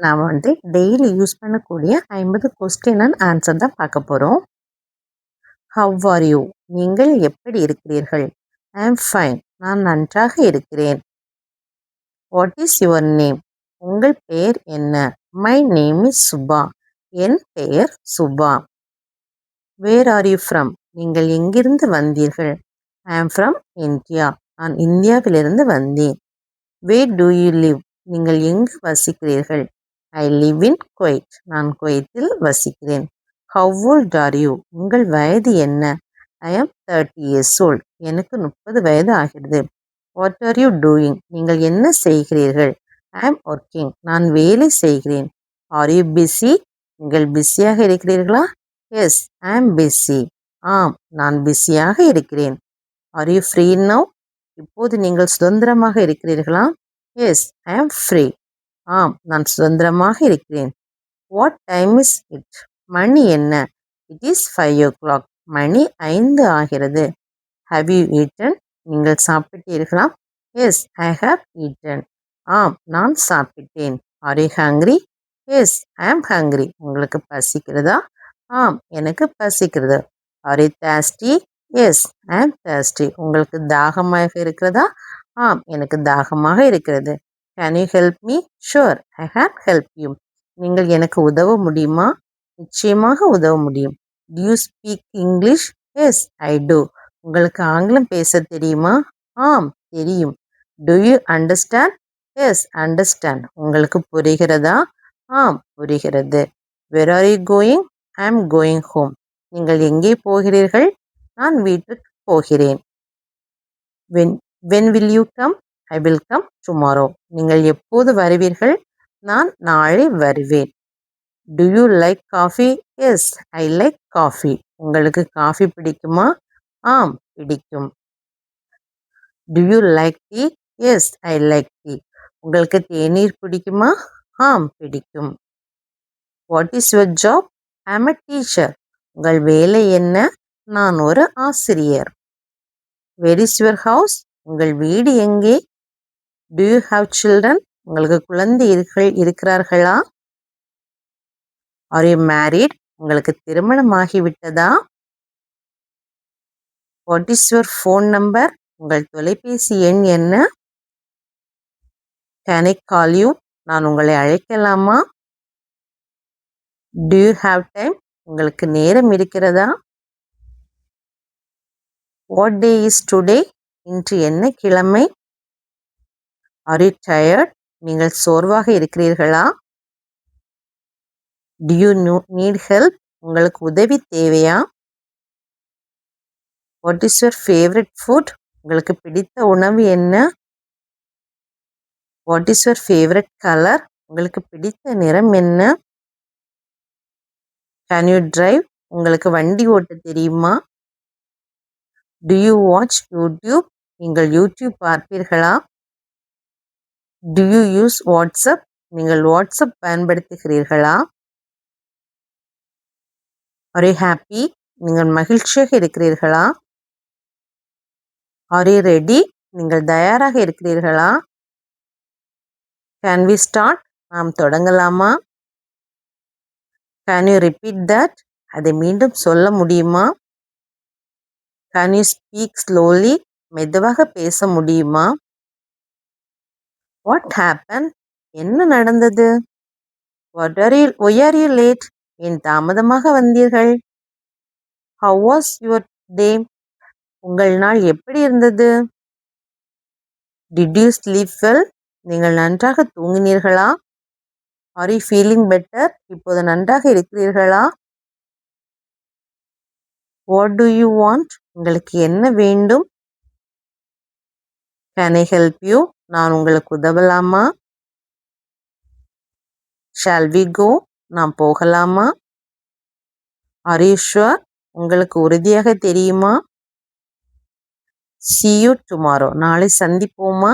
நாம் daily use பண்ணக்கூடிய 50 question and answer தான் பார்க்க போகிறோம். How are you? நீங்கள் எப்படி இருக்கிறீர்கள்? I am fine. நான் நன்றாக இருக்கிறேன். What is your name? உங்கள் பெயர் என்ன? My name is Subha. என் பெயர் Subha. Where are you from? நீங்கள் எங்கிருந்து வந்தீர்கள்? I am from India. நான் இந்தியாவிலிருந்து வந்தேன். Where do you live? நீங்கள் எங்கு வசிக்கிறீர்கள்? I live in Kuwait. நான் குவைத்தில் வசிக்கிறேன். How old are you? உங்கள் வயது என்ன? ஐ ஆம் 30 years old. எனக்கு 30 வயது ஆகிறது. What are you doing? நீங்கள் என்ன செய்கிறீர்கள்? ஐ ஆம் ஒர்க்கிங். நான் வேலை செய்கிறேன். Are you busy? நீங்கள் பிஸியாக இருக்கிறீர்களா? எஸ், ஐ ஆம் பிஸி. ஆம், நான் பிஸியாக இருக்கிறேன். Are you free now? இப்போது நீங்கள் சுதந்திரமாக இருக்கிறீர்களா? எஸ், ஐ ஆம் ஃப்ரீ. ஆம், நான் சுதந்திரமாக இருக்கிறேன். What time is it? மணி என்ன? It is 5 o'clock. மணி 5 ஆகிறது. How you eaten? நீங்கள் சாப்பிட்டீர்களா? Yes, I have eaten. ஆம், நான் சாப்பிட்டேன். Are you hungry? Yes, I am hungry. உங்களுக்கு பசிக்கிறதா? ஆம், எனக்கு பசிக்கிறது. Are you thirsty? Yes, I am thirsty. உங்களுக்கு தாகமாக இருக்கிறதா? ஆம், எனக்கு தாகமாக இருக்கிறது. Can you help me? Sure, I can help you. நீங்கள் எனக்கு உதவ முடியுமா? நிச்சயமாக உதவ முடியும். Do you speak English? Yes, I do. உங்களுக்கு ஆங்கிலம் பேச தெரியுமா? ஆம், தெரியும். Do you understand? Yes, understand. உங்களுக்கு புரிகிறதா? ஆம், புரிகிறது. Where are you going? I am going home. நீங்கள் எங்கே போகிறீர்கள்? நான் வீட்டுக்கு போகிறேன். When will you come? I will come tomorrow. நீங்கள் எப்போது வருவீர்கள்? நான் நாளை வருவேன். Do you like coffee? Yes, I like coffee. உங்களுக்கு காஃபி பிடிக்குமா? ஆம், பிடிக்கும். Do you like tea? Yes, I like tea. உங்களுக்கு தேநீர் பிடிக்குமா? ஆம், பிடிக்கும். What is your job? I am a teacher. உங்கள் வேலை என்ன? நான் ஒரு ஆசிரியர். Where is your house? உங்கள் வீடு எங்கே? Do you have children? உங்களுக்கு குழந்தைகள் இருக்கிறார்களா? Are you married? உங்களுக்கு திருமணமாகிவிட்டதா? What is your phone number? உங்கள் தொலைபேசி எண் என்ன? Can I call you? நான் உங்களை அழைக்கலாமா? Do you have time? உங்களுக்கு நேரம் இருக்கிறதா? What day is today? இன்று என்ன கிழமை? R you tired? நீங்கள் சோர்வாக இருக்கிறீர்களா? Do you need help? உங்களுக்கு உதவி தேவையா? What is your favourite food? உங்களுக்கு பிடித்த உணவு என்ன? What is your favourite colour? உங்களுக்கு பிடித்த நிறம் என்ன? Can you drive? உங்களுக்கு வண்டி ஓட்ட தெரியுமா? Do you watch YouTube? நீங்கள் யூடியூப் பார்ப்பீர்களா? Do you use WhatsApp? நீங்கள் வாட்ஸ்அப் பயன்படுத்துகிறீர்களா? Are you happy? நீங்கள் மகிழ்ச்சியாக இருக்கிறீர்களா? Are you ready? நீங்கள் தயாராக இருக்கிறீர்களா? Can we start? நாம் தொடங்கலாமா? Can you repeat that? அதை மீண்டும் சொல்ல முடியுமா? Can you speak slowly? மெதுவாக பேச முடியுமா? What happen? என்ன நடந்தது? Why are you late? ஏன் தாமதமாக வந்தீர்கள்? How was your day? உங்கள் நாள் எப்படி இருந்தது? Did you sleep well? நீங்கள் நன்றாக தூங்கினீர்களா? Are you feeling better? இப்போது நன்றாக இருக்கிறீர்களா? What do you want? உங்களுக்கு என்ன வேண்டும்? Can I help you? நான் உங்களுக்கு உதவலாமா? Shall we go? நாம் போகலாமா? Are you sure? உங்களுக்கு உறுதியாக தெரியுமா? see you tomorrow. நாளை சந்திப்போமா?